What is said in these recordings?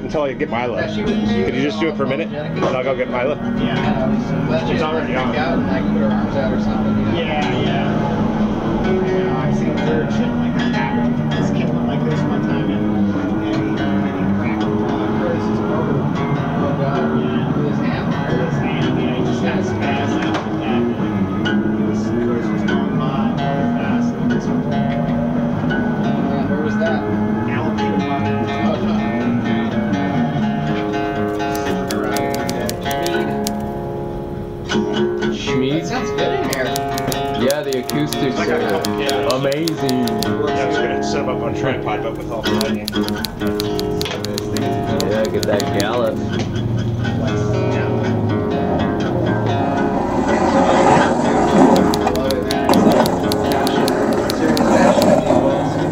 until I get Milo. Could you just do it for a minute, and I'll go get Milo? Yeah. She's already on. Out and like put her arms out or something. You know? Yeah. I've seen weird shit like that happen. This kid went like this one time and he cracked Curtis's motor. Oh god. Yeah. With his hand? With his hand, yeah. He just kind of spazzed out like that. Curtis was going by really fast. Where was that? Alligator Park. Oh, no. Schmeed? That sounds good in here. Yeah, the acoustics are amazing. Yeah, I was gonna set them up on tripod, but with all the lighting. Yeah, get that gallop.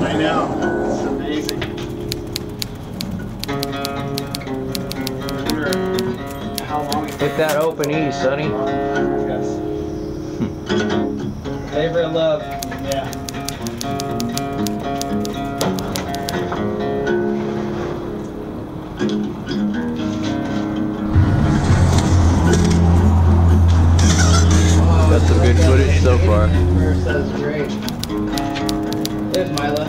I know. It's amazing. How long it Hit that open E, Sonny. Favorite love. Yeah. Got some good footage so far. That is great. There's Mila.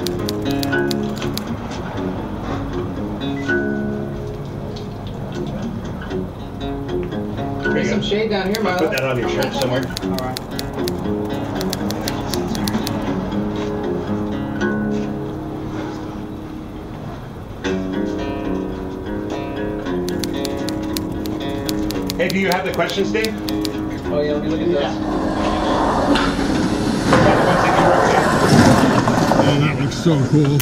There's some shade down here, Mila. Put that on your shirt somewhere. Alright. Hey, do you have the questions, Dave? Oh yeah, let me look at this. Oh, that looks so cool.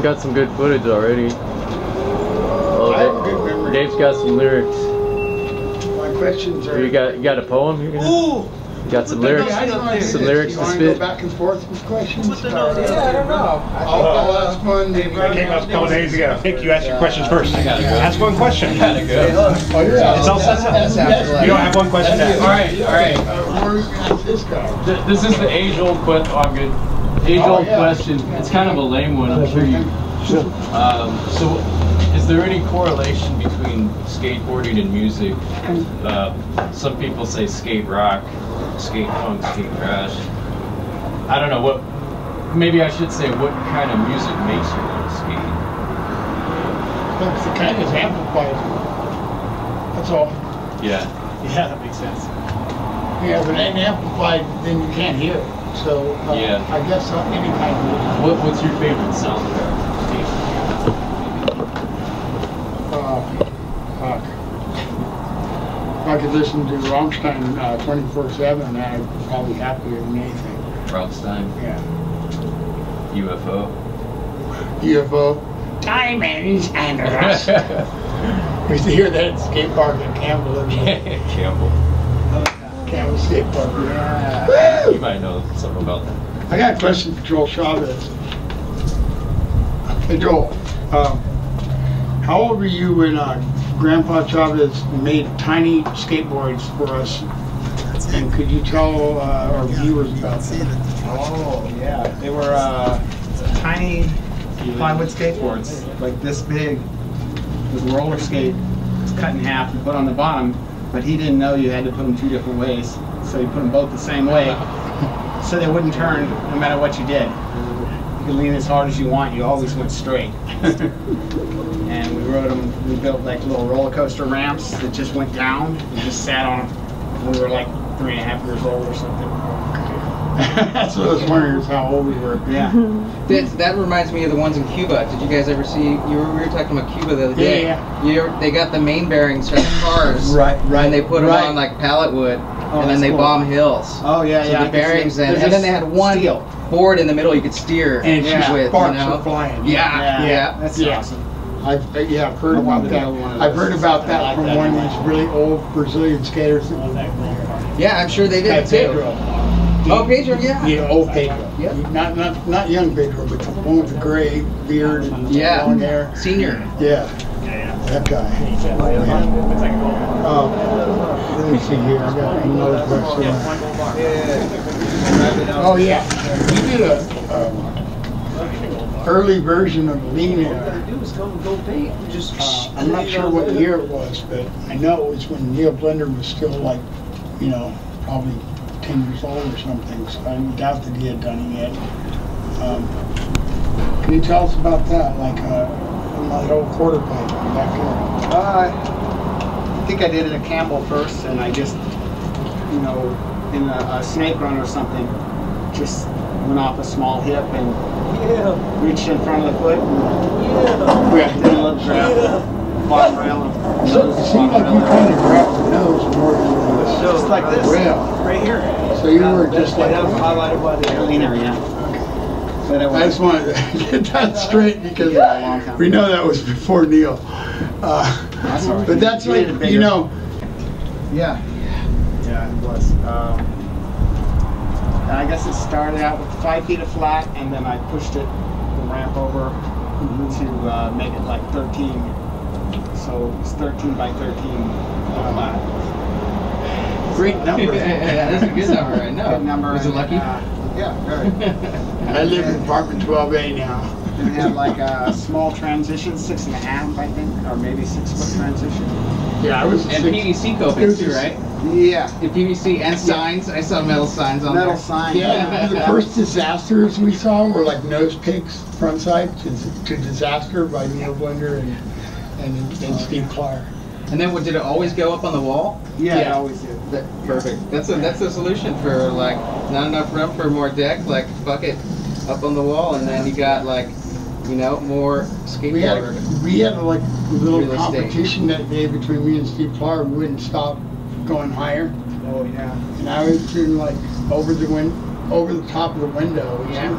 Got some good footage already. Oh, Dave's got some lyrics. My questions are. You got a poem here? Ooh! You got some lyrics? Some lyrics to spit? Go back and forth with questions? Yeah, I don't know. I'll ask one. It came up a couple days ago. I think you asked your questions first. Ask one question. I gotta go. Oh, you're It's all set up. You don't have one question to ask. Alright. Where's this guy? This is the age-old question. Oh, I'm good. Age-old question. It's kind of a lame one, I'm sure you. So, is there any correlation between skateboarding and music? Some people say skate rock, skate punk, skate crash. I don't know what. Maybe I should say what kind of music makes you want to skate. That's the kind of amplified. That's all. Yeah. Yeah, that makes sense. Yeah, if it ain't amplified, then you can't hear it. So, Yeah. I guess any kind of. What's your favorite soundtrack? If I could listen to Rammstein 24/7, I'd probably happier than anything. Rammstein. Yeah. UFO. UFO. Diamonds and rust. We used to hear that at the skate park at Campbell. Campbell. Campbell Skate Park. Yeah. Yeah. You might know something about that. I got a question for Joel Chavez. Hey Joel, how old were you when Grandpa Chavez made tiny skateboards for us? And could you tell our viewers about that? Oh, yeah. They were tiny plywood skateboards, like this big, with roller skate. It's cut in half and put on the bottom, but he didn't know you had to put them two different ways. So he put them both the same way, so they wouldn't turn no matter what you did. You could lean as hard as you want, you always went straight. And we rode them, we built like little roller coaster ramps that just went down and just sat on them. We were like 3.5 years old or something. That's what I was wondering, is how old we were. Yeah. That reminds me of the ones in Cuba. Did you guys ever see? We were talking about Cuba the other day. Yeah. They got the main bearings from the cars. Right. And they put them on like pallet wood, and then they bomb hills. Oh yeah, so yeah. the bearings and then they had one board in the middle you could steer And with. sparks were flying. Yeah. That's awesome. I've heard about that. I've heard about that from one of these really old Brazilian skaters. Yeah, I'm sure they did too. Pedro. Oh, Pedro, yeah. Yeah, old Pedro. Yep. Not young Pedro, but the one with the gray beard and long hair. Senior. Yeah. That guy. Let me see here. I got another question. Oh yeah, we did a early version of Lean Air. I'm not sure what year it was, but I know it was when Neil Blender was still like, you know, probably 10 years old or something. So I doubt that he had done it yet. Can you tell us about that? Like that old quarter pipe back there. I think I did it at Campbell first, and I just, you know, in a snake run or something, just went off a small hip and reached in front of the foot. And did a little grab, bottom rail. So it seemed like you kind of grabbed the nose more than Just like this, right here. So you were just like that was highlighted by the leaner, yeah. But I just wanted to get that straight because we know that was before Neil. But that's like, you know. Yeah, it was. And I guess it started out with 5 feet of flat, and then I pushed it, the ramp over to make it like 13. So it's 13 by 13 flat. Great number. Yeah, that's a good number, I know. Good number. Was it lucky? Yeah, very. I live in apartment 12A now. And it had like a small transition, 6.5, I think, or maybe 6 foot transition. Yeah, I was. And PVC coping too, right? Yeah. The PVC and signs. I saw metal signs on Metal there. sign. Yeah, the first disasters we saw were like nose pigs front side to disaster by Neil Blender and Steve Clark. And then did it always go up on the wall? Yeah, it always did. Perfect. That's the solution for like not enough room for more deck. Like fuck it, up on the wall, and then you got like, you know, more skateboard. We had like a little real estate competition that day between me and Steve Clark. We wouldn't stop going higher. Oh yeah. And I was doing like over the top of the window. Yeah. It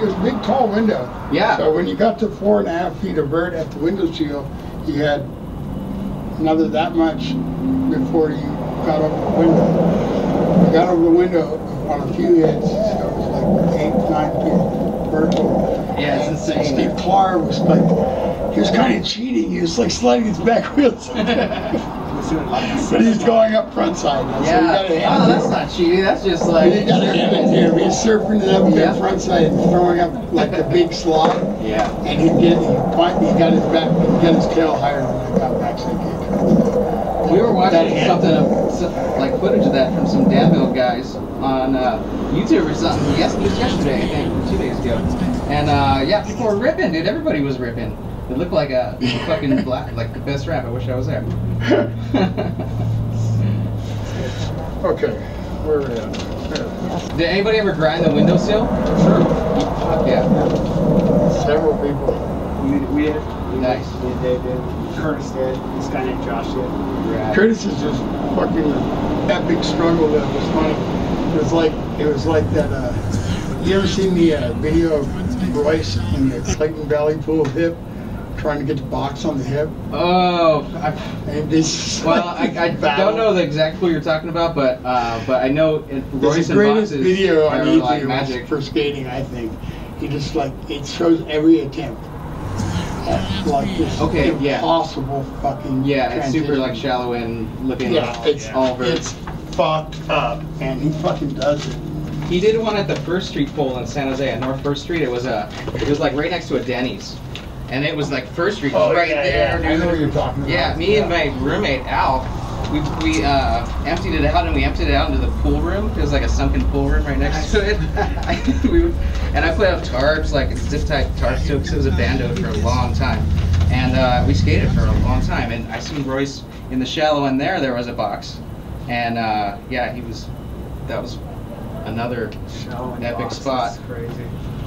was a big tall window. Yeah. So when you got to 4.5 feet of vert at the window sill, you had another that much before you got over the window. I got over the window on a few hits, so it was like 8, 9 feet vertical. Yeah, it's insane. Steve Clark was like, he was kind of cheating. He was like sliding his back wheels. But he's going up front side now, so you gotta hand it. That's not cheating. That's just like. You gotta hand it to him. He's surfing it up there front side and throwing up like a big slide. Yeah. And he got his tail higher than I got backside kick. We were watching like footage of that from some downhill guys on YouTube or something. Yes, it was yesterday, I think, 2 days ago. And yeah, people were ripping, dude. Everybody was ripping. It looked like a fucking like the best rap. I wish I was there. Okay, where are we at? Did anybody ever grind the windowsill? Sure. Yeah. Several people. We did. Nice. They did. Curtis did. This guy named Josh did. Right. Curtis is just fucking epic struggle that was funny. It was like that. You ever seen the video of Royce in the Clayton Valley pool of hip trying to get the box on the hip? Oh, And it's well, I don't know the exact pool you're talking about, but I know Royce it's the and greatest boxes video on are YouTube like magic. for skating, I think. He just like, it shows every attempt at like this impossible fucking it's super transition. like shallow and looking it's fucked up, and he fucking does it. He did one at the First Street pole in San Jose, at North First Street. It was like right next to a Denny's, and it was like First Street was right there. I know what you're talking about. Yeah, me and my roommate Al, we emptied it out, and we emptied it out into the pool room. It was like a sunken pool room right next to it. And I put out tarps, like zip tied tarps too, because it was abandoned for a long time. And we skated for a long time. And I seen Royce in the shallow end there. There was a box, and yeah, that was another epic spot. Crazy.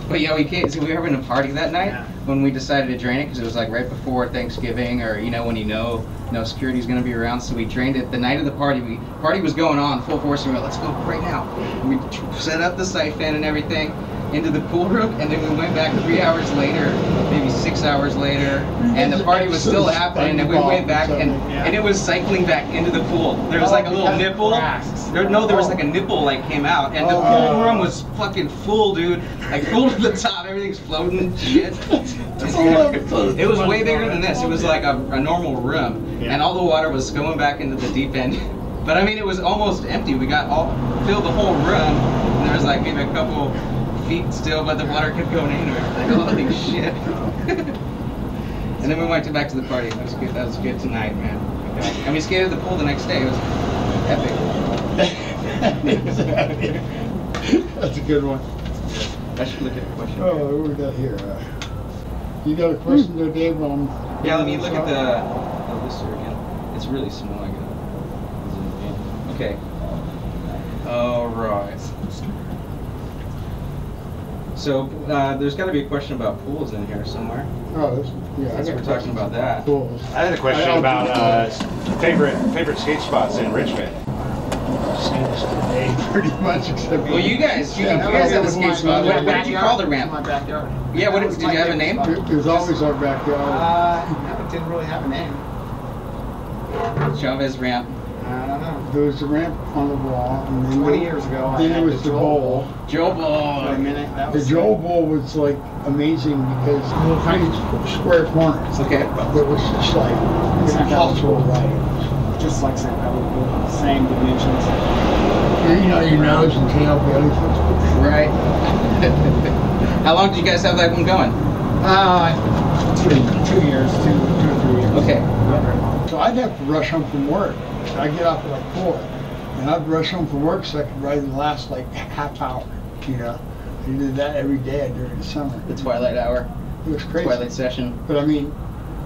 But yeah, we were having a party that night. when we decided to drain it, because it was like right before Thanksgiving, or you know when no security's gonna be around, so we drained it the night of the party. Party was going on full force, and we were like, let's go right now. And we set up the siphon and everything into the pool room, and then we went back 3 hours later, maybe 6 hours later, and the party was still happening, and we went back, and it was cycling back into the pool. There was like a little nipple. There was like a nipple like came out, and the pool room was fucking full, dude. Like full to the top, everything's floating and shit. It was way bigger than this. It was like a normal room, and all the water was going back into the deep end. But I mean, it was almost empty. We filled the whole room, and there was like maybe a couple feet still, but the water kept going anywhere. Like, holy shit. And then we went back to the party. That was good. That was good tonight, man. And we skated the pool the next day. It was epic. That's a good one. I should look at the question. Oh, what we got here? You got a question there, Dave? Yeah, let me look at the lister again. It's really small. I got it. Okay. All right. So there's got to be a question about pools in here somewhere. Oh, Since we're talking about that. Pools. I had a question about favorite skate spots in Richmond. Pretty much, except. Well, you guys have a skate spot. What did you call the ramp? My backyard. Yeah, did you have a name? It was always our backyard. No, it didn't really have a name. Chavez ramp. I don't know. There was a ramp on the wall, and then 20 years ago, then there was the bowl. Joe For a Bowl. minute, that The was Joel Bowl was like amazing because little tiny square corners. Okay. It was just like impossible, right? just like St. Pebble, same dimensions. You know, your nose and tail really. Right. How long did you guys have that one going? 2 years, two or 3 years. Okay. Not very long. So I'd have to rush home from work. I'd get off at like 4, and I'd rush home from work so I could ride in the last like half hour. You know, I did that every day during the summer. The twilight hour. It was crazy. Twilight session. But I mean,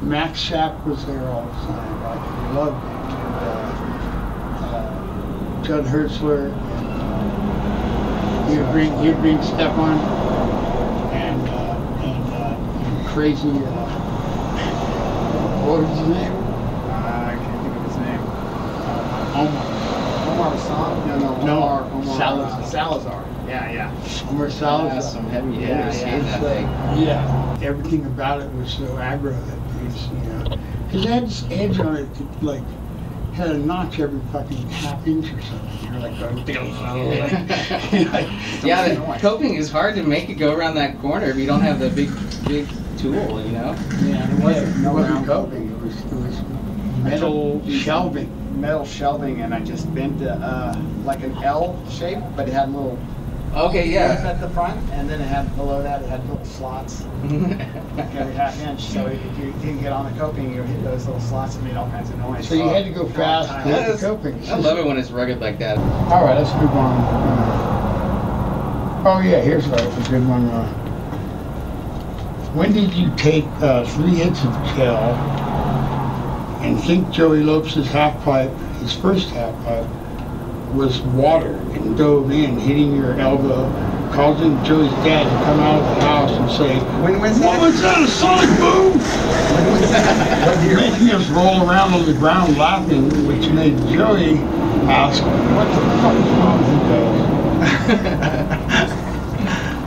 Max Shapp was there all the time. Like, he loved it. And Judd Hertzler. And, he'd bring Stefan and crazy. What was his name? I can't think of his name. Omar Song? No, Omar Salazar. Yeah. Omar Salazar. Some heavy hitters skating that thing. Yeah, everything about it was so aggro that it's, you know, because it had this edge on it, like, had a notch every fucking half inch or something. You're like going, Yeah, the coping is hard to make it go around that corner if you don't have the big tool, you know? Yeah, it wasn't coping, it was metal shelving. Metal shelving, and I just bent like an L shape, but it had little Okay, yeah. at the front, and then it had below that, it had little slots every half inch. So if you didn't get on the coping, you hit those little slots and made all kinds of noise. So you had to go fast to hit the coping. I love it when it's rugged like that. All right, let's move on. Oh yeah, here's a good one. When did you take 3 hits of gel and think Joey Lopes' half pipe, his first half pipe, was water and dove in, hitting your elbow, causing Joey's dad to come out of the house and say, When was that? "What was that, a sonic boom?" Making us roll around on the ground laughing, which made Joey ask, "What the fuck is wrong with you guys?"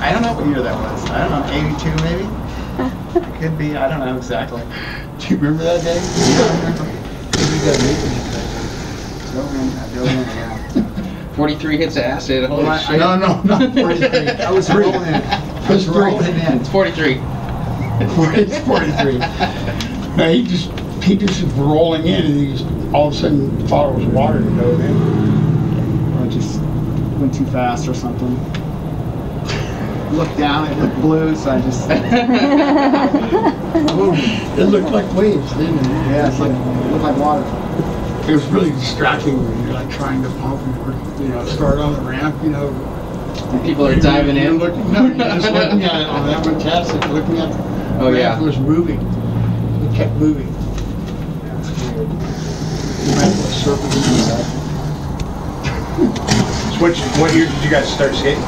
I don't know what year that was. I don't know, 82 maybe? Could be, I don't know exactly. Do you remember that day? I don't remember. 43 hits of acid. Holy shit. No, not 43. I was rolling in. I was rolling in. It's 43. It's 43. No, he just was rolling in, and he just all of a sudden thought it was water and dove in. Or I just went too fast or something. Looked down, it looked blue, so I just... It looked like waves, didn't it? Yeah, it looked like water. It was really distracting when you're like trying to pump and start on the ramp, People are diving in. You're just looking at it on that one test, and looking at the ramp was moving. It kept moving. That's weird. You might have circled in So what year did you guys start skating?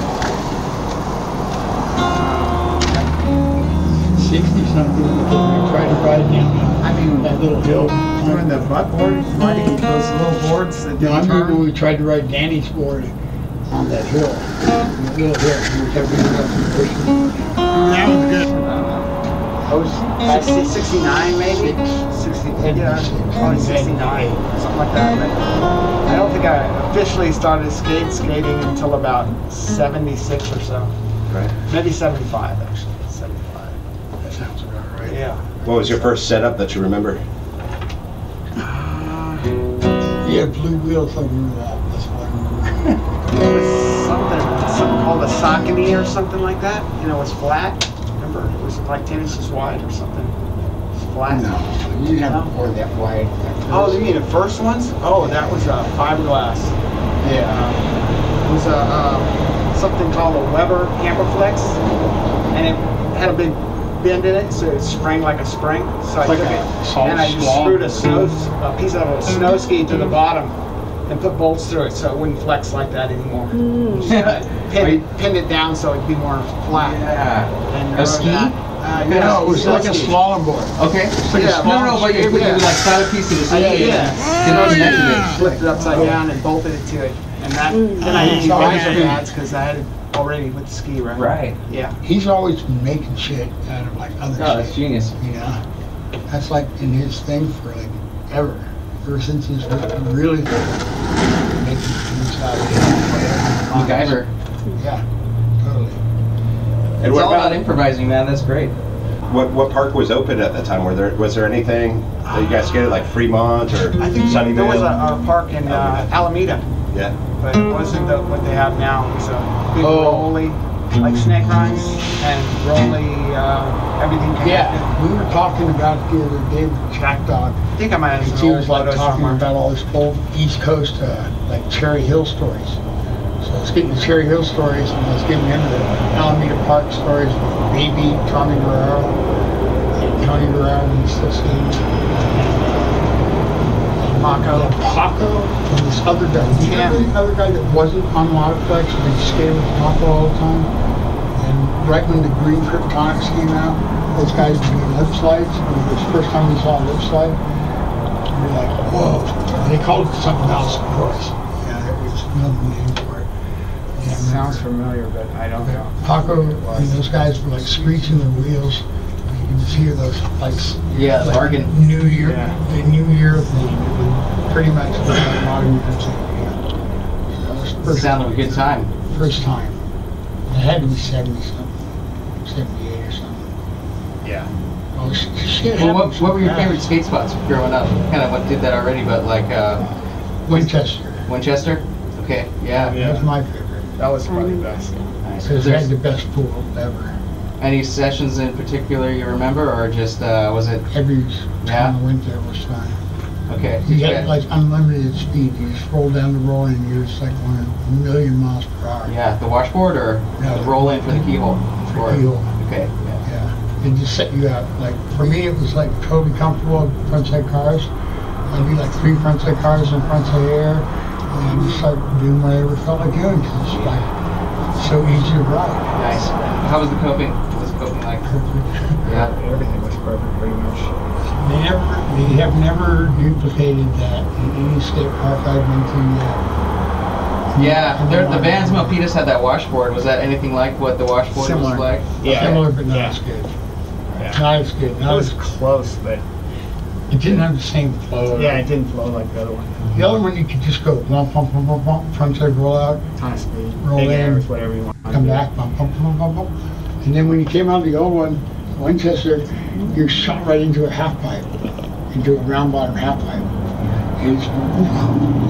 60-something because we tried to ride down that little hill. Doing the butt board, riding those little boards that No, I didn't remember turn. when we tried to ride Danny's board on that hill. That little hill. We kept going up and pushing. That was good. I was 69 maybe? 60, yeah, probably 69, something like that. But I don't think I officially started skating until about 76 or so. Right. Maybe 75 actually, 75. That sounds about right. Yeah. What was your first setup that you remember? He had blue wheels like we were out. That's what I remember. It was something called a Saucony or something like that. You know, it was flat. Remember, it was like 10 inches wide or something. It was flat. No, you didn't have a board that wide. Oh, you mean the first ones? Oh, that was a fiberglass. Yeah. It was a something called a Weber Hammerflex, and it had a big bend in it, so it sprang like a spring. So I Like took a it solid and I just swab. screwed a piece of a snow ski to the bottom and put bolts through it so it wouldn't flex like that anymore. Just, pinned it down so it'd be more flat. Yeah. And A ski? No, it was like a slalom board. Okay. like a Yeah, No, but you Yeah. like slide a piece of the ski Yeah. and connected it. Flipped it upside down and bolted it to it. And that, then I used So I laser had- pads because I had it already with the ski, right? Right. Yeah. He's always been making shit out of like other Oh, that's shit. genius. You know, that's like in his thing for like ever since he's really making things out of it. MacGyver. Yeah, totally. And It's what all about about improvising, man. That's great. what park was open at the time? Was there anything that you guys skated like Fremont or I think Sunnyvale? there was a park in Alameda, Yeah. but it wasn't what they have now. It was a big Oh. rolly, like snake runs and rolly, everything connected. Yeah, we were talking about it the other day with Jack Dog. I think I might have And some he old was like photos talking somewhere. about all this old East Coast, like Cherry Hill stories. So I was getting the Cherry Hill stories, and I was giving him the Alameda Park stories with Baby, Tommy Guerrero, and Tony Guerrero, and he's still skating. Paco. Paco, and this other guy. You Yeah. remember the other guy that wasn't on Waterflex, but he skated with Paco all the time? And right when the green Kryptonics came out, those guys were doing lip slides. And it was the first time we saw a lip slide. And we're like, whoa. And they called it something else, of course. Yeah, there was another name for it. Yeah, Sounds familiar, but I don't know. Paco and those guys were like screeching the wheels. You can just hear those like Yeah, like bargain. New Year, Yeah. the New Year thing. It would pretty much look like modern music. Yeah. So that was the first Sound of a good time. First time. It had to be 70 something, 78 or something. Yeah. Oh shit. Well, happened what were your so favorite fast. skate spots growing up? Kind of what did that already, but like Winchester. Winchester. Okay. Yeah. That was my favorite. That was probably the best. Nice. Because it had the best pool ever. Any sessions in particular you remember, or just was it? Every Yeah. time I went there was fun. Okay. You had like unlimited speed. You just roll down the roll and you're just like going a million miles per hour. Yeah, the washboard or No, the roll in for the keyhole? For keyhole. Okay. Yeah. Yeah. It just set you up. Like for me, it was like totally comfortable frontside cars. I'd be like 3 frontside cars and frontside air, and just start doing whatever I felt like doing. 'Cause it's like so easy to ride. Nice. How was the coping? What was the coping like? Perfect. Yeah. Everything was perfect, pretty much. They have never duplicated that in any skate park I've been to yet. Yeah. The Vans Milpitas had that washboard. Was that anything like what the washboard Similar. was like? Yeah. Similar, but not Yeah. as good. Yeah. Not as good. It Not was as, close, but it didn't have the same flow. yeah, it didn't flow like the other one. The other one you could just go bump, bump, bump, bump, bump, frontside roll out, Ton of speed. Roll Big in, airs, whatever you want. come back, bump, bump, bump, bump, bump. And then when you came out of the old one, Winchester, you're shot right into a half pipe, into a round bottom half pipe. And it's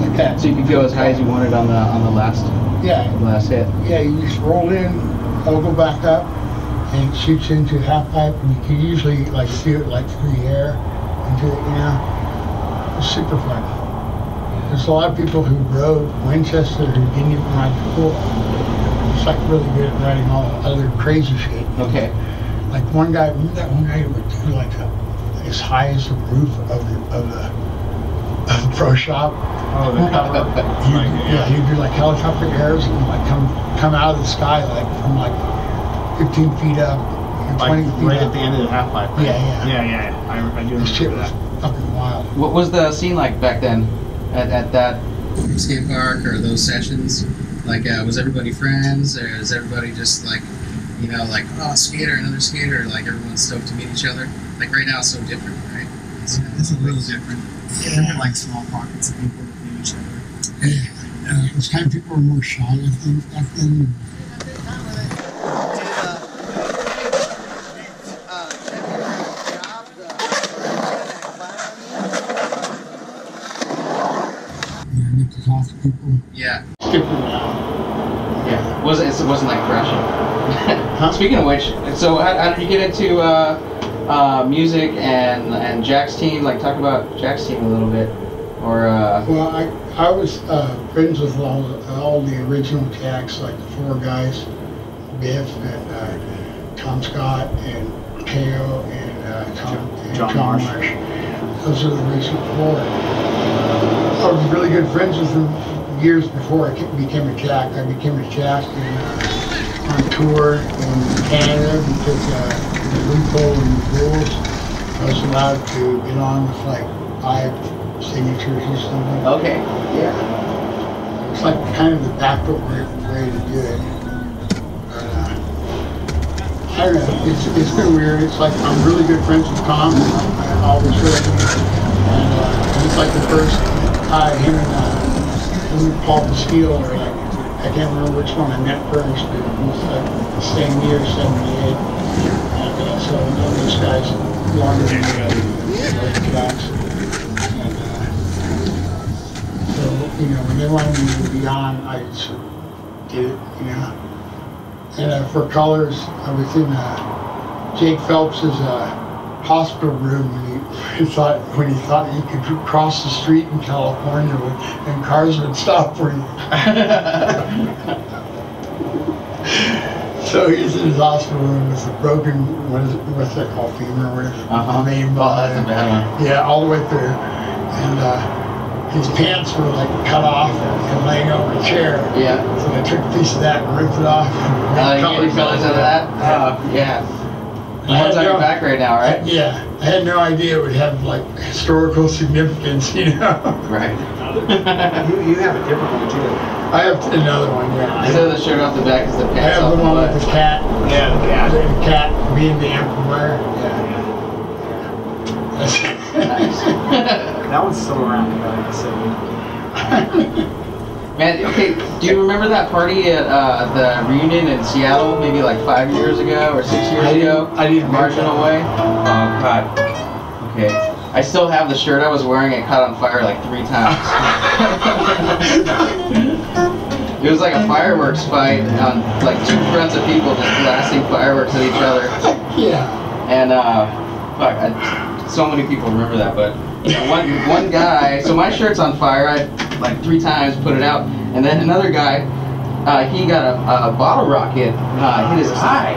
like that. So you could go as high as you wanted on the last Yeah, hit. yeah, you just roll in, all go back up, and it shoots into half pipe, and you can usually like do it like through the air into it, you know. It's super fun. There's a lot of people who rode Winchester who didn't even ride the pool. It's like really good at riding all the other crazy shit. Okay. Like one guy, remember that one guy who would do like as high as the roof of the pro shop? Oh, the cover. He'd do like helicopter airs and like come out of the sky like from like 15 feet up, and Like 20 feet right up. at the end of the half pipe. Right? Yeah. I do This shit remember was that. fucking wild. What was the scene like back then at that skate park or those sessions? Like, was everybody friends, or is everybody just like, you know, like, oh, skater, another skater, like everyone's stoked to meet each other? Like right now it's so different, right? It's a little different. Yeah, there were like small pockets of people that knew each other. Yeah. This time people were more shy, I think, back then. To talk to people. Yeah. Skip around. Yeah. It wasn't like crashing. Huh? Speaking of which, so how did you get into music and Jack's team? Like, talk about Jack's team a little bit, or. Well, I was friends with all the original Jacks, like the four guys, Biff and Tom Scott and Teo and John John Marsh. Those are the original four. I was really good friends with them years before I became a Jack. I became a Jack on tour in Canada because the loophole in the rules, I was allowed to get on with like 5 signatures or something. Okay. Yeah. It's like kind of the backup way to do it. But, I don't know, it's been weird. It's like I'm really good friends with Tom. I always heard him. And he's like the first guy, him and Paul Steele, or like, I can't remember which one I met first, but it was like the same year, 78. And so I know those guys longer than those guys. And so, you know, when they wanted me to be on, I just did it, you know. And for colors, I was in Jake Phelps's hospital room when he thought he could cross the street in California and cars would stop for you. So he's in his hospital room with a broken, what's that called, femur or whatever. The main bone. That's a bad one. Yeah, all the way through. And his pants were like cut off and laying over a chair. Yeah. So I took a piece of that and ripped it off. And You get any colors out of that? Yeah. The I one's had on your no- back right now, right? Yeah, I had no idea it would have like historical significance, you know. Right. You have a different one too. I have another one, yeah. Instead of the shirt off the back, it's the I pants have off the the one butt. with the cat. Yeah, the cat. The cat being the empire. Nice. That one's still around. Like I said. Man, okay, do you remember that party at the reunion in Seattle, maybe like 5 years ago or 6 years ago? I didn't Marginal Way? Oh, God. Okay. I still have the shirt I was wearing. It caught on fire like 3 times. It was like a fireworks fight on like 2 fronts of people just blasting fireworks at each other. Yeah. And, fuck, so many people remember that, but one guy, so my shirt's on fire, I like 3 times put it out, and then another guy, he got a bottle rocket, hit his eye,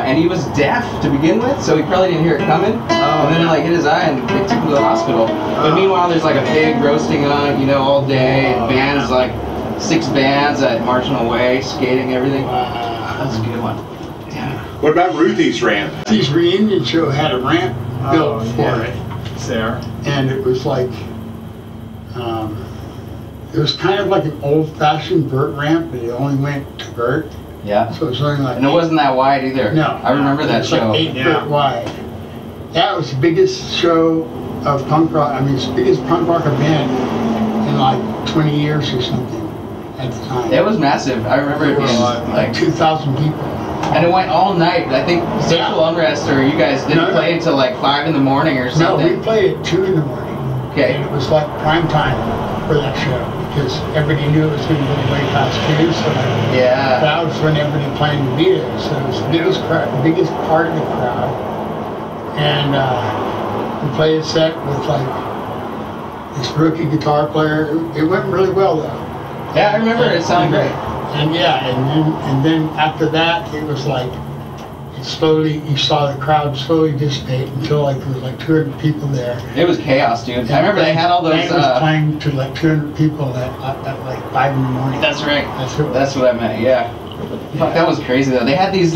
and he was deaf to begin with, so he probably didn't hear it coming, and then it like hit his eye and they took him to the hospital. But meanwhile, there's like a big roasting on, you know, all day, and bands, like 6 bands at Marginal Way, skating, everything. That's a good one. Damn. What about Ruthie's ramp? His reunion show had a ramp built for it. Sarah. And it was like, it was kind of like an old-fashioned vert ramp, but it only went to vert. Yeah. So it was only like. And it wasn't that wide either. No. I remember that It was show. like 8 foot wide. That was the biggest show of punk rock. I mean, it's the biggest punk rock event in like 20 years or something at the time. It was massive. I remember it being like 2,000 people. and it went all night. I think Sexual Unrest or you guys didn't play until like 5 in the morning or something. No, we played at 2 in the morning. Okay. And it was like prime time for that show because everybody knew it was going to go way past 2. So Yeah. that was when everybody planned to be there. So it was the biggest part of the crowd. And we played a set with like this rookie guitar player. It went really well though. Yeah, I remember it sounded great. And yeah, and then after that, it was like you saw the crowd slowly dissipate until like there was like 200 people there. It was chaos, dude. I remember they had all those. Band was playing to like 200 people at like 5 in the morning. That's right. That's That's what I meant. Yeah. Fuck, that was crazy though. They had these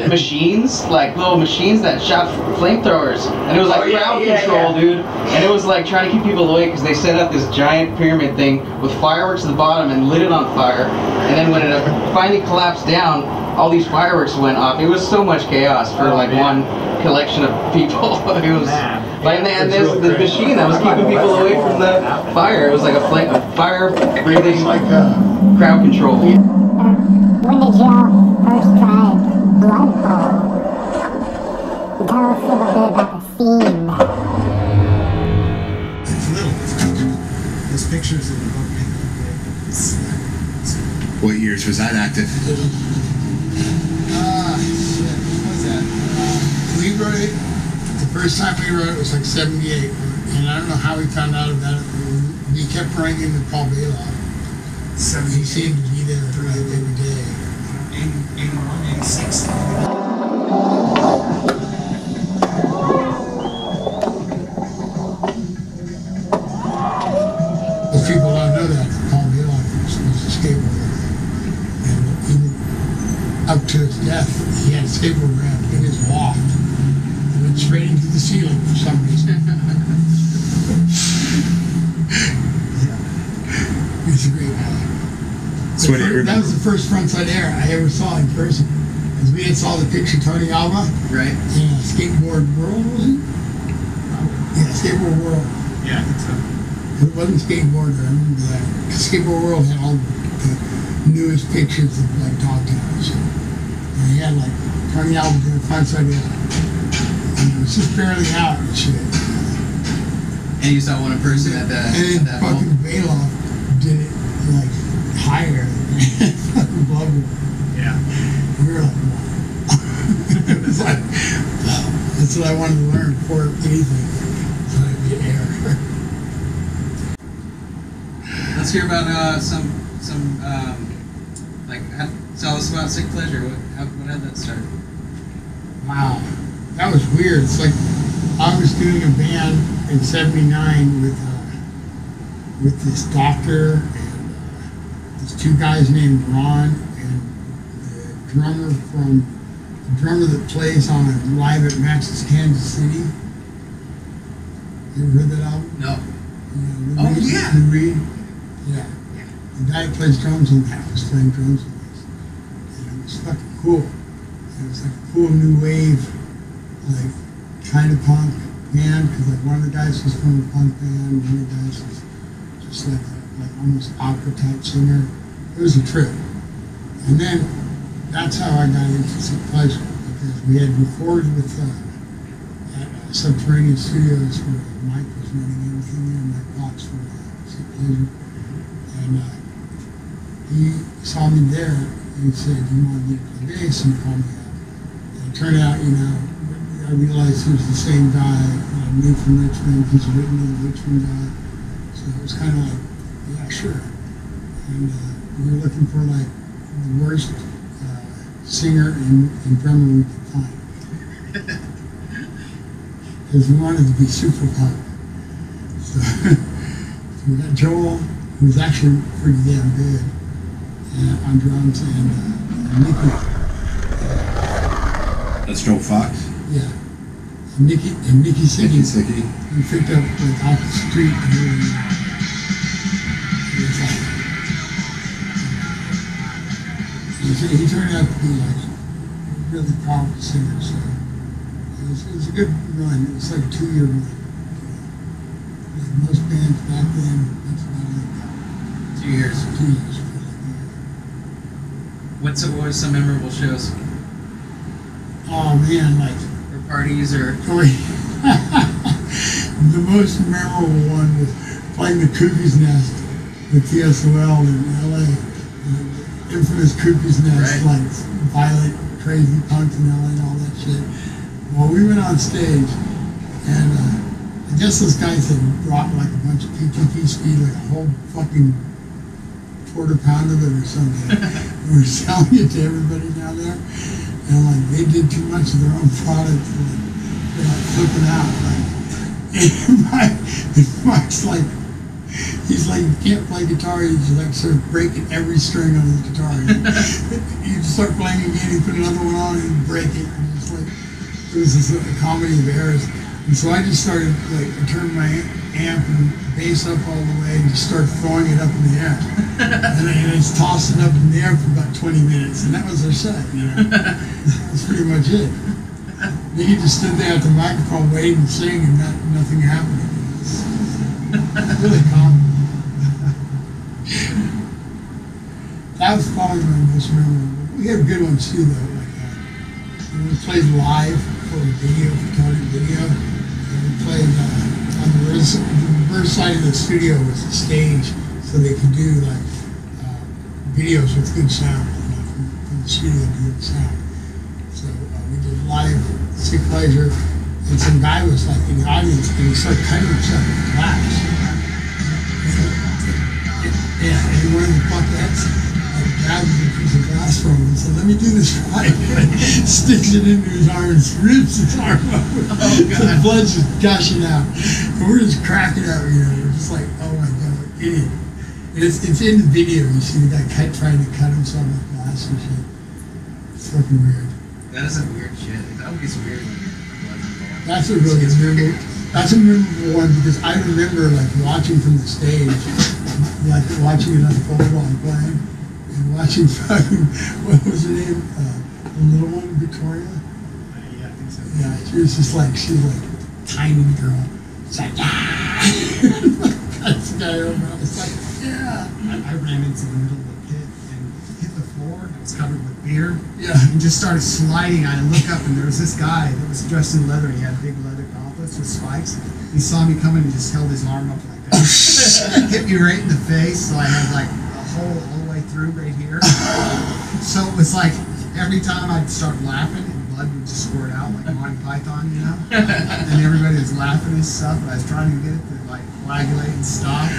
machines, like little machines that shot flamethrowers, and it was like crowd control, dude. And it was like trying to keep people away because they set up this giant pyramid thing with fireworks at the bottom and lit it on fire. And then when it finally collapsed down, all these fireworks went off. It was so much chaos for one collection of people. It was like, and there's the machine that was keeping people away from the fire. It was like a fire-breathing crowd control. When did y'all first try blood bowl? Tell us a little bit about the scene. It's little. There's pictures in the book. What years was that active? Shit. What was that? We wrote it, the first time we wrote it was like 78. And I don't know how we found out about it. We kept running into Paul Bailoff. He seemed to be there every day. 81, 86. Most people don't know that Paul Bailoff was a skateboarder. And even up to his death, he had a skateboard ramp in his loft. It went straight into the ceiling for some reason. He's a great guy. That was the first frontside air I ever saw in person. Because we had saw the picture Tony Alva. Right. In Skateboard World, was it? Yeah, Skateboard World. Yeah, I think so. It wasn't Skateboard, I remember that. Skateboard World had all the newest pictures of like Dogtowns. And he had like Tony Alva doing frontside air. And it was just barely out and shit. And you saw one in person at that. And then fucking Bailoff did it like higher than fucking Blubber. Yeah. We were like, wow. It was like, wow. That's what I wanted to learn before anything. So I'd be air. Let's hear about some tell us about Sick Pleasure. What had that start? Wow. That was weird. It's like I was doing a band in '79 with this doctor and these two guys named Ron and the drummer that plays on it live at Matches Kansas City. You ever heard that album? No. Yeah, Lou Reed. Yeah. The guy who plays drums on that was playing drums with us. And it was fucking cool. It was like a cool new wave, like kind of punk band, because like one of the guys was from a punk band, one of the guys was just like almost opera type singer. It was a trip. And then that's how I got into Sick Pleasure, because we had recorded with at Subterranean Studios where Mike was running everything there, Mike Fox for Sick Pleasure. And he saw me there and he said, "You want me to play bass?" And he called me up. And it turned out, I realized he was the same guy I knew from Richmond. He's a Richmond guy. So it was kind of like, yeah, sure. And we were looking for like the worst singer and drummer we could find. Because we wanted to be super punk. So we got Joel, who was actually pretty damn good on drums, and Nicky. That's Joel Fox? Yeah. And Nicky Sicky. We picked up like off the street. He turned out to be like a really powerful singer, so it was a good run. It was like a 2-year run. Like most bands back then, that's about like 2 years. 2 years. What was some memorable shows? Oh man, like Or parties or? The most memorable one was playing the Cuckoo's Nest with TSOL in LA. The infamous Cuckoo's Nest, right. Like violent, crazy punks in LA and all that shit. Well, we went on stage, and I guess those guys had brought like a bunch of PTP speed, like a whole fucking quarter pound of it or something. We were selling it to everybody down there, and like they did too much of their own product. They're like flipping out. Like, and Mike's like, He's like, you can't play guitar. He's like sort of breaking every string on his guitar. You start playing again, he put another one on and break it. And it's like, it was just a comedy of errors. And so I just started, like, I turned my amp and bass up all the way and just started throwing it up in the air. And I just tossed it up in the air for about 20 minutes, and that was our set, you know. That's pretty much it. Then he just stood there at the microphone waiting and sing, and nothing happened. It's really common. That was probably my most memorable. We have good ones too, though. Like when we played live for a video, photography video. We played on the reverse side of the studio was the stage, so they could do like videos with good sound, you know, from the studio to good sound. So we did live Sick Pleasure, and some guy was like in the audience, and he started cutting himself with glass. Yeah, and one of the fuckheads grabbed a piece of glass from him and said, "Let me do this right." Sticks it into his arm and rips his arm up. The blood's just gushing out. And we're just cracking out, you know. We're just like, oh my God, idiot. And it's in the video. You see the guy trying to cut himself with glass and shit. It's fucking weird. That is a weird shit. That would be weird when your blood's involved. That's a really memorable. That's a memorable one because I remember like watching from the stage, like watching it unfold while I'm playing. And watching fucking, what was her name? The little one, Victoria? Yeah, I think so. Yeah, she was just like, she was like a tiny girl. It's like, yeah! That's the guy over. I was like, yeah! I ran into the middle of the pit and hit the floor. It was covered with beer. Yeah. And just started sliding. I look up and there was this guy that was dressed in leather. He had big leather gauntlets with spikes. He saw me coming and just held his arm up like that. Hit me right in the face. So I had like a hole all the way through right here. So it was like every time I'd start laughing, blood would just squirt out like Monty Python, you know? And everybody was laughing and stuff, but I was trying to get it to like coagulate and stop.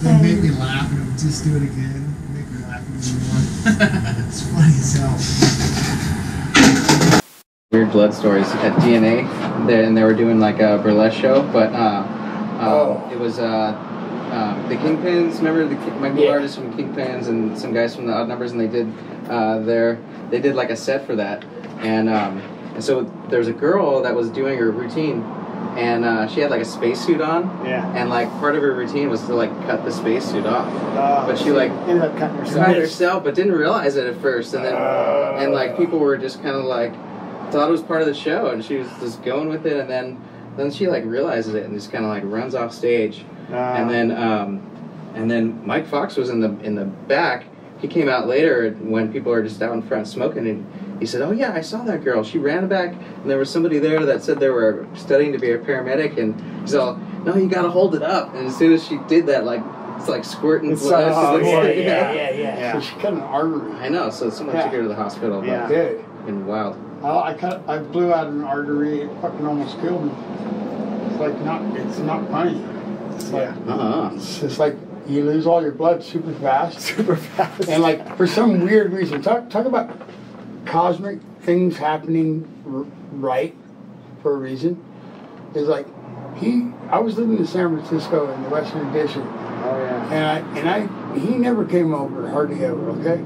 They made me laugh and it would just do it again. Make me laugh even more. It's funny as hell. Weird blood stories at DNA, and they were doing like a burlesque show, but it was the Kingpins. Remember my new artists from Kingpins and some guys from the Odd Numbers, and they did like a set for that, and so there was a girl that was doing her routine, and she had like a spacesuit on, and like part of her routine was to like cut the spacesuit off, but she like ended up cutting herself, but didn't realize it at first, and then and like people were just kind of like thought it was part of the show, and she was just going with it, and then she like realizes it and just kind of like runs off stage, and then Mike Fox was in the back. He came out later when people were just out in front smoking, and he said, "Oh yeah, I saw that girl. She ran back, and there was somebody there that said they were studying to be a paramedic." And he's all, "No, you got to hold it up." And as soon as she did that, like it's like squirting blood. Yeah. So she cut an artery. I know. So someone took her to the hospital. Yeah. And wild. I blew out an artery. It fucking almost killed me. It's like it's not funny. It's like it's just like you lose all your blood super fast. And like for some weird reason, talk about cosmic things happening right for a reason. Is like I was living in San Francisco in the Western District. Oh yeah. And he never came over, hardly ever. Okay,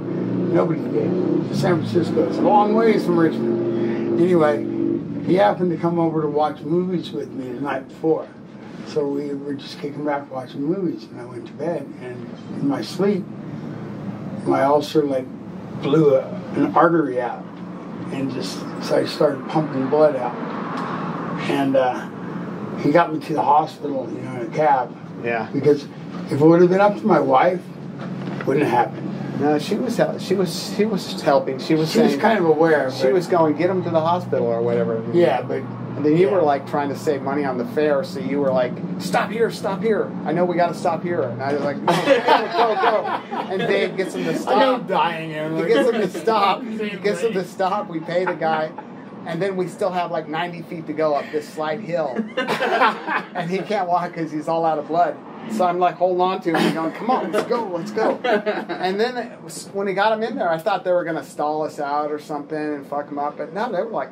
nobody did. San Francisco, it's a long ways from Richmond. Anyway, he happened to come over to watch movies with me the night before. So we were just kicking back watching movies, and I went to bed, and in my sleep, my ulcer like blew an artery out, and so I started pumping blood out. And he got me to the hospital, in a cab. Yeah. Because if it would have been up to my wife, it wouldn't have happened. No, she was helping. She was saying, kind of aware. She was going, get him to the hospital or whatever. Yeah, but... And then you were like trying to save money on the fare, so you were like, stop here. I know we got to stop here. And I was like, go. And Dave gets him to stop. I'm dying here. He gets him to stop. We pay the guy. And then we still have like 90 feet to go up this slight hill. And he can't walk because he's all out of blood. So I'm like holding on to him and going, come on, let's go. And then when he got him in there, I thought they were going to stall us out or something and fuck him up. But no, they were like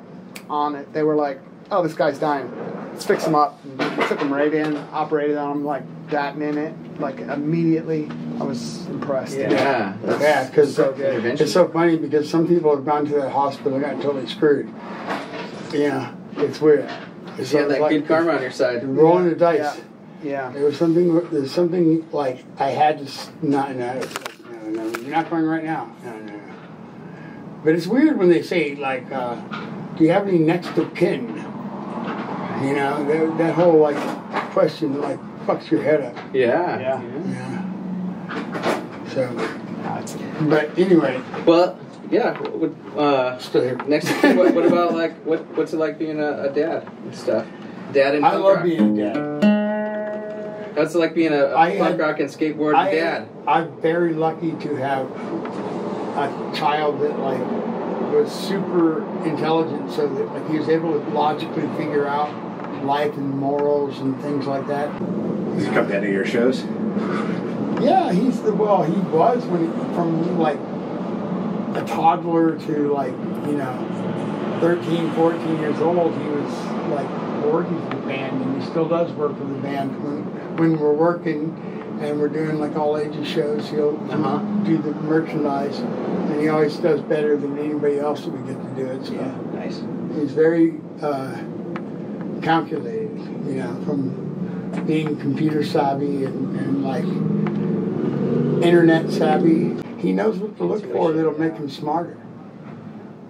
on it. They were like, oh, this guy's dying. Let's fix him up. And we took him right in, operated on him like that minute, like immediately, I was impressed. Yeah. Yeah, because so good. it's so funny because some people have gone to that hospital and got totally screwed. Yeah, it's weird. You had that good karma on your side. You're rolling the dice. Yeah. There's something like I had to no, you're not going right now. No. But it's weird when they say like, do you have any next of kin? You know, that whole like question like fucks your head up. Yeah. So, but anyway. Well, yeah. Still here. Next, what about like what's it like being a dad and stuff? Dad and I punk love rock. being a dad. What's it like being a punk rock and skateboard dad? I'm very lucky to have a child that like was super intelligent, so that like he was able to logically figure out life and morals and things like that. Does he come to any of your shows? Yeah, he was from like a toddler to like, 13, 14 years old, he was like working for the band, and he still does work for the band. When we're working and we're doing like all ages shows, he'll do the merchandise, and he always does better than anybody else that we get to do it. So yeah, nice. He's very calculated, from being computer savvy and like internet savvy. He knows what to look for that'll make him smarter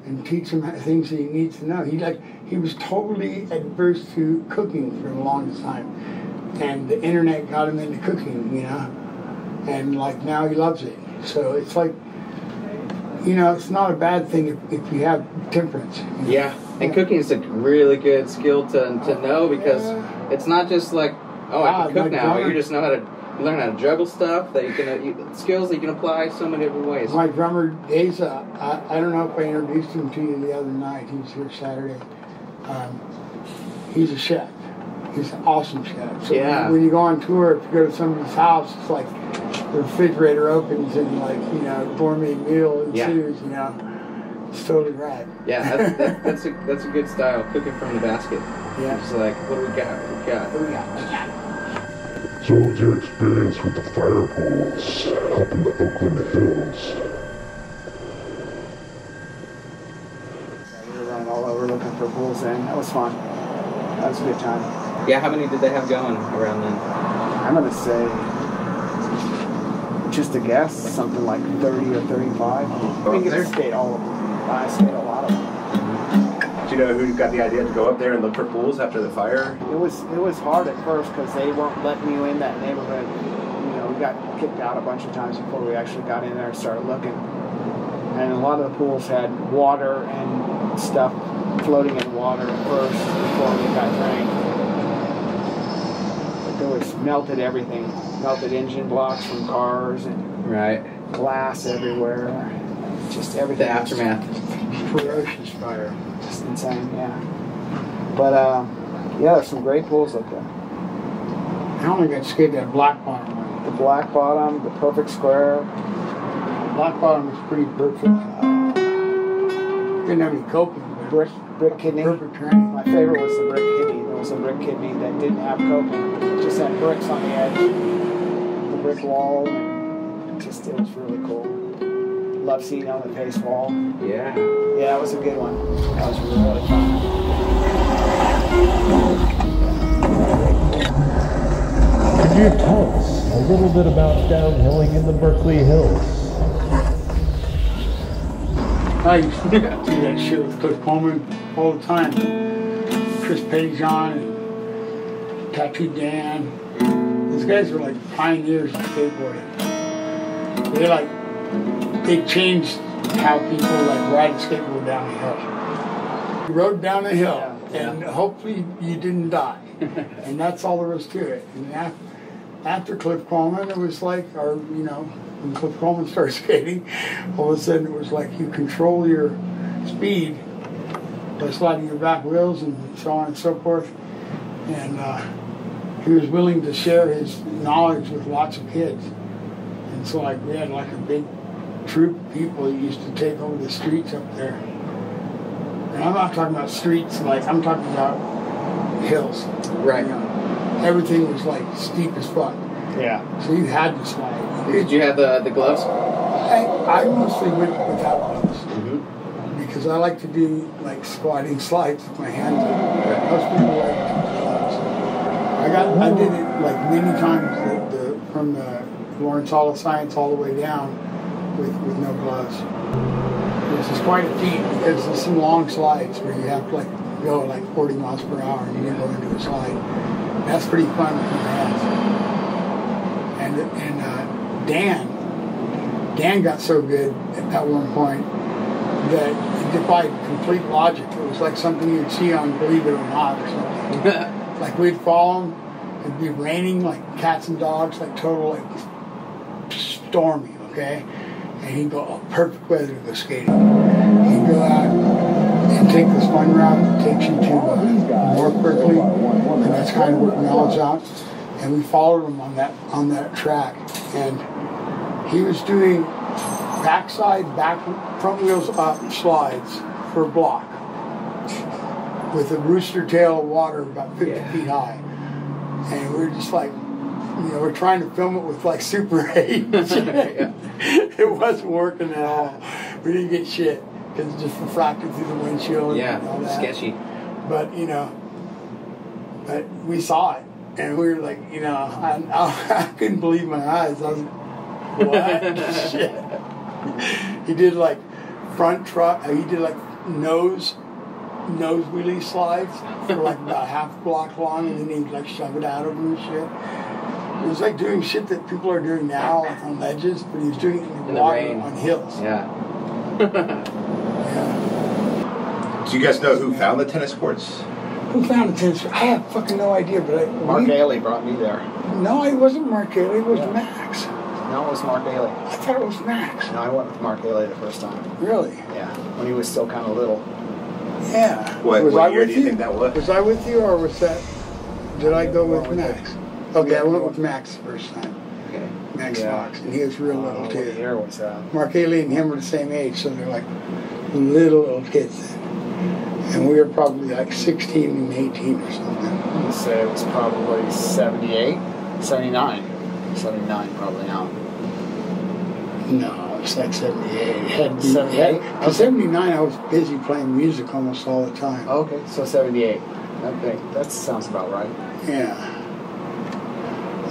and teach him things that he needs to know. He was totally adverse to cooking for the longest time, and the internet got him into cooking, and like now he loves it. So it's like, it's not a bad thing if you have temperance. Yeah, and cooking is a really good skill to know, because it's not just like, I can cook now. You just know how to learn how to juggle stuff that you can skills that you can apply so many different ways. My drummer Deza, I don't know if I introduced him to you the other night. He was here Saturday. He's a chef. He's an awesome chef. So when you go on tour, if you go to somebody's house, it's like the refrigerator opens and like gourmet meal ensues. It's totally right. Yeah, that's a good style, cooking from the basket. Yeah. It's like, what do we got? What do we got? So what was your experience with the fire pools up in the Oakland Hills? We were running all over looking for pools then. That was fun. That was a good time. Yeah, how many did they have going around then? I'm going to say, just a guess, something like 30 or 35. I mean, I skate all of them. I skate a lot of them. Do you know who got the idea to go up there and look for pools after the fire? It was hard at first because they weren't letting you in that neighborhood. We got kicked out a bunch of times before we actually got in there and started looking. And a lot of the pools had water and stuff floating in water at first before we got drained. But there was melted everything, melted engine blocks from cars and glass everywhere. Just everything. The aftermath. Ferocious fire. Just insane, yeah. But there's some great pools up there. I only got to skate that black bottom one. The black bottom, the perfect square. Black bottom was pretty perfect. Didn't have any coping. Brick kidney. Perfect terrain. My favorite was the brick kidney. There was a brick kidney that didn't have coping. It just had bricks on the edge. The brick wall. It was really cool. Love seeing on the face wall. Yeah. Yeah, it was a good one. That was really fun. Could you tell us a little bit about downhilling in the Berkeley Hills? I used to do that shit with Cliff Coleman all the time. Chris Pettyjohn and Tattoo Dan. These guys were like pioneers of skateboarding. They changed how people ride a skateboard down the hill. You rode down the hill, and hopefully you didn't die. And that's all there was to it. And after Cliff Coleman, it was like, when Cliff Coleman started skating, all of a sudden it was like you control your speed by sliding your back wheels and so on and so forth. And he was willing to share his knowledge with lots of kids. And so we had like a big troop of people that used to take over the streets up there. And I'm not talking about streets, I'm talking about hills. Right. Everything was steep as fuck. Yeah. So you had to slide. Did you have the gloves? I mostly went without gloves because I like to do like squatting slides with my hands up. Most people like gloves. I did it like many times from the Lawrence Hall of Science all the way down with no gloves. Which is quite a feat because there's some long slides where you have to like go like 40 miles per hour and you go into a slide. That's pretty fun with your hands. And Dan got so good at one point that it defied complete logic. It was like something you'd see on Believe It or Not or something. Like we'd fall, it'd be raining like cats and dogs, like total like stormy, okay? And he'd go, oh, perfect weather to go skating. He'd go out and take this one route that takes you to North Berkeley, and that's kind of where Mel's out. And we followed him on that track, and he was doing backside, front wheels up slides for a block with a rooster tail of water about 50 feet high. And we're just like, we're trying to film it with like Super 8. It wasn't working at all. We didn't get shit because it just refracted through the windshield and all that. Sketchy. But, but we saw it. And we were like, I couldn't believe my eyes. I was like, what? Shit. He did like front truck. He did like nose wheelie slides for like about half a block long, and then he'd like shove it out of him and shit. It was like doing shit that people are doing now like on ledges, but he was doing it in the water rain. on hills. Yeah. Do you guys know who found the tennis courts? Who found the tennis court? I have fucking no idea, but Mark Ailey brought me there. No, it wasn't Mark Ailey. It was Max. No, it was Mark Ailey. I thought it was Max. No, I went with Mark Ailey the first time. Really? Yeah, when he was still kind of little. Yeah. What year do you think that was? Was I with you, or was that? Did I go with Max? Okay, I went with Max the first time. Okay. Max Fox, and he was real little What too. year was that? Mark Ailey and him were the same age, so they're like little kids. And we were probably like 16 and 18 or something. I'm going to say it was probably 78, 79. 79 probably now. No, it's like 78. It had to be 78? Because 79, I was busy playing music almost all the time. Okay, so 78. Okay, that sounds about right. Yeah.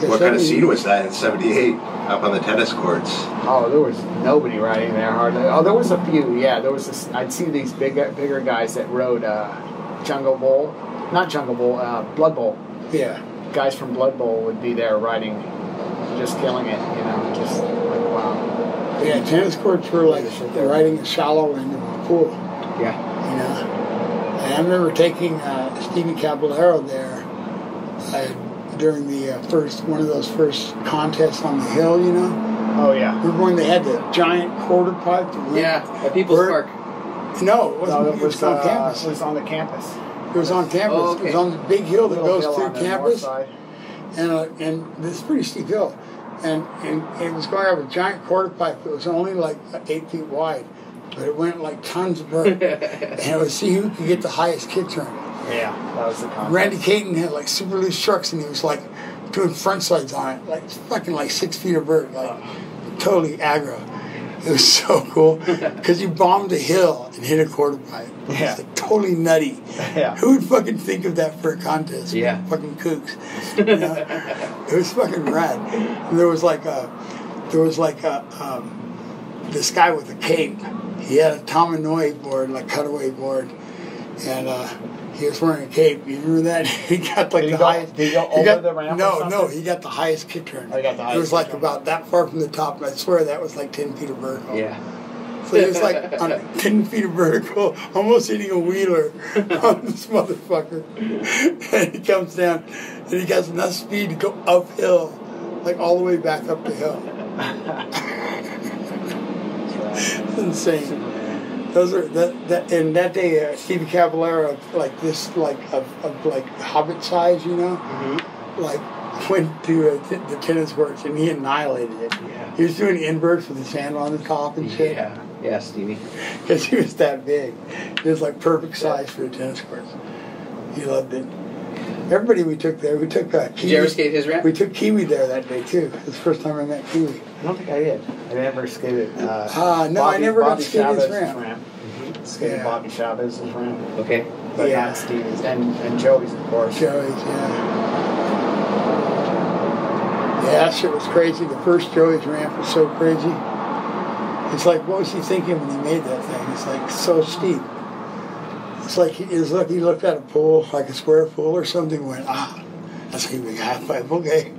What kind of scene was that in '78 up on the tennis courts? Oh, there was nobody riding there hardly. Oh, there was a few. Yeah, there was. I'd see these bigger guys that rode Jungle Bowl, not Jungle Bowl, Blood Bowl. Yeah. Guys from Blood Bowl would be there riding, just killing it. Just like wow. Yeah, tennis courts were like riding a shallow end of a pool. Yeah. And I remember taking Stevie Caballero there during the one of those first contests on the hill, Oh, yeah. Remember when they had the giant quarter pipe? At People's Park. No, it wasn't. It was on campus. It was on the campus. It was on campus. Oh, okay. It was on the big hill that goes through campus. And this is a pretty steep hill. And it was going up a giant quarter pipe that was only like 8 feet wide. But it went like tons of vert. And it was see who could get the highest kick turn. Yeah, that was the contest. Randy Caton had like super loose trucks, and he was like doing front slides on it, like fucking like 6 feet of vert, like totally aggro. It was so cool because you bombed a hill and hit a quarter pipe. It was like totally nutty. Yeah. Who would fucking think of that for a contest? Yeah. Fucking kooks. It was fucking rad. And there was this guy with a cape. He had a Tomanoi board, like cutaway board, and he was wearing a cape. You remember that? He got like highest. Did he go over the ramp? No, he got the highest kick turn. Oh, he got the highest. It was like about that far from the top, and I swear that was like 10 feet of vertical. Yeah. So he was like on 10 feet of vertical, almost hitting a wheeler on this motherfucker. And he comes down, and he got enough speed to go uphill, like all the way back up the hill. It's insane. Those are and that day Stevie Caballero, like this, like of like Hobbit size, like went to the tennis courts and he annihilated it. Yeah. He was doing inverts with his hand on the top and shit. Yeah, Stevie. Because he was that big. It was like perfect size for the tennis courts. He loved it. Everybody we took there. We took Kiwi. Did you ever skate his ramp? We took Kiwi there that day too. It was the first time I met Kiwi. I don't think I did. I never skated. No, I never got to skate his ramp. Skated Bobby Chavez's ramp. Okay. But not Stevie's. And Joey's, of course. Joey's, yeah. Yeah, that shit was crazy. The first Joey's ramp was so crazy. It's like, what was he thinking when he made that thing? It's like so steep. It's like he looked at a pool, like a square pool or something, and went, that's a big half pipe, okay.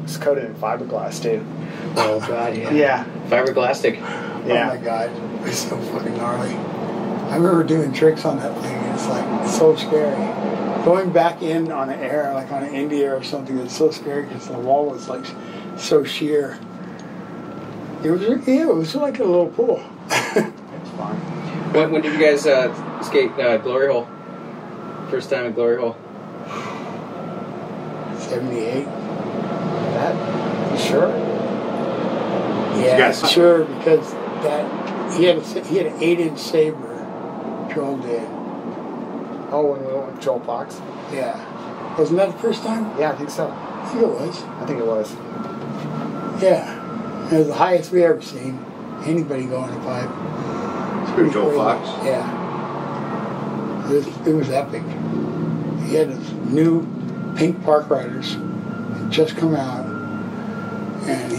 It's coated in fiberglass, too. Oh, God, yeah. Yeah. Fiberglastic. Yeah. Oh, my God. It's so fucking gnarly. I remember doing tricks on that thing, and it's like, it's so scary. Going back in on an air, like on an India or something, it's so scary because the wall was like so sheer. It was like a little pool. It's fine. When did you guys skate Glory Hole? First time at Glory Hole? 78. That? You sure? Yeah, sure, because that he had an 8-inch saber, Joel did. Oh, when we went with Joel Fox? Yeah. Wasn't that the first time? Yeah, I think so. I think it was. I think it was. Yeah. It was the highest we ever seen. Anybody go on a pipe. Joel Fox? Yeah. It was epic. He had his new pink Park Riders had just come out, and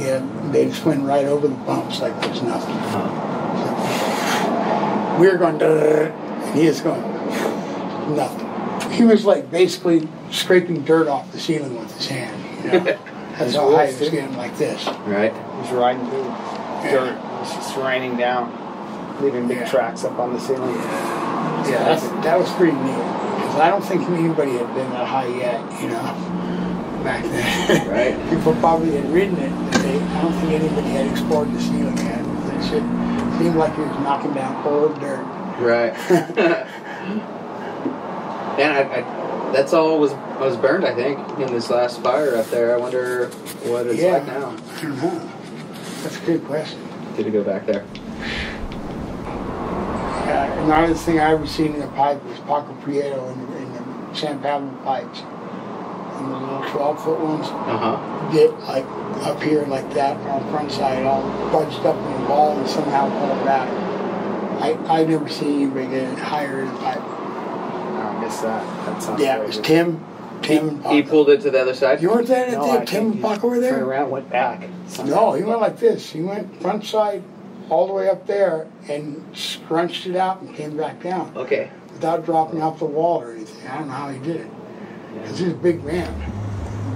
they just went right over the bumps like there's nothing. So, we were going, and he was going, nothing. He was like basically scraping dirt off the ceiling with his hand. You know? That's how high he was getting, like this. Right. He was riding through dirt. It was just raining down, leaving big tracks up on the ceiling. Yeah, that was pretty neat. Because I don't think anybody had been that high yet, you know, back then. Right. People probably had ridden it, but I don't think anybody had explored the ceiling yet. That shit seemed like he was knocking down cold dirt. Right. And that's all was burned, I think, in this last fire up there. I wonder what it's like now. I don't know. That's a good question. Good to go back there. Another thing I ever seen in a pipe was Paco Prieto in the San Pablo pipes. And the little 12-foot ones get like up here like that on the front side, all budged up in the wall and somehow pull it out. I've never seen anybody get it higher in a pipe. I missed that. That sounds Yeah, it was Tim and Paco. He pulled it to the other side? You weren't there at the Tim and Paco were there? Turned around, went back. No, he went like this. He went front side all the way up there and scrunched it out and came back down. Okay. Without dropping off the wall or anything. I don't know how he did it. Because he's a big man.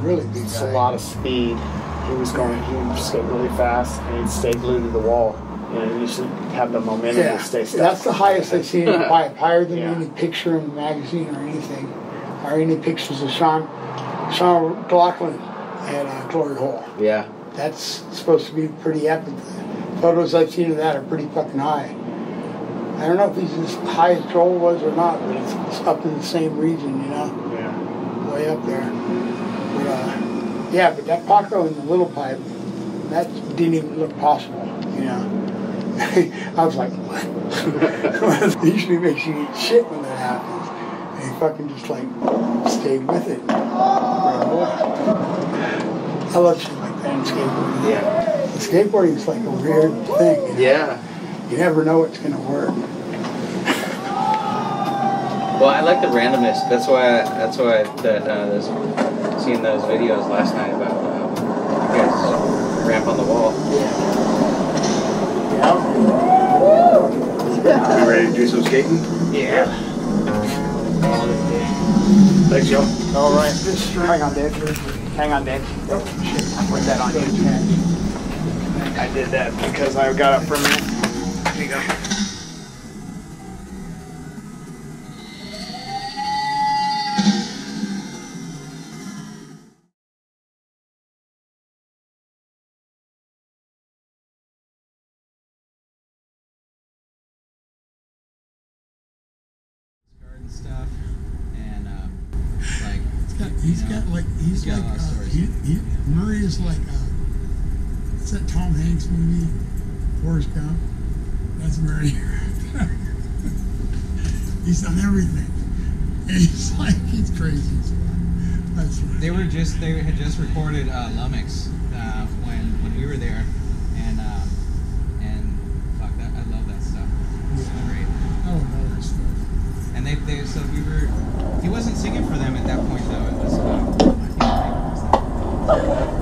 Really big It's guy. a lot of speed. He would skate really fast and he'd stay glued to the wall. You know, you should have the momentum to stay stuck. That's the highest I've seen in a pipe. Higher than any picture in the magazine or anything. Or any pictures of Sean McLaughlin at Glory Hole. Yeah. That's supposed to be pretty epic. The photos I've seen of that are pretty fucking high. I don't know if he's as high as Joel was or not, but it's up in the same region, you know? Yeah. Way up there. But that Paco in the little pipe, that didn't even look possible, you know? I was like, what? It usually makes you eat shit when that happens. And he fucking just like stayed with it. I love shit like that in skateboarding. Yeah. Skateboarding is like a weird thing. You know? Yeah. You never know what's going to work. Well, I like the randomness. That's why seeing those videos last night about you guys ramp on the wall. You ready to do some skating? Yeah. Thanks, Joe. All right. Hang on, Dave. Hang on, Dave. I put that on you. I did that because I got up for a minute. Here you go. Stuff and Murray is like what's that Tom Hanks movie, Forrest Gump? That's Murray. He's done everything. And he's like, he's crazy. That's right. They had just recorded Lumix when we were there, and fuck that, I love that stuff. It's great. I don't know that stuff. And he wasn't singing for them at that point though. It was.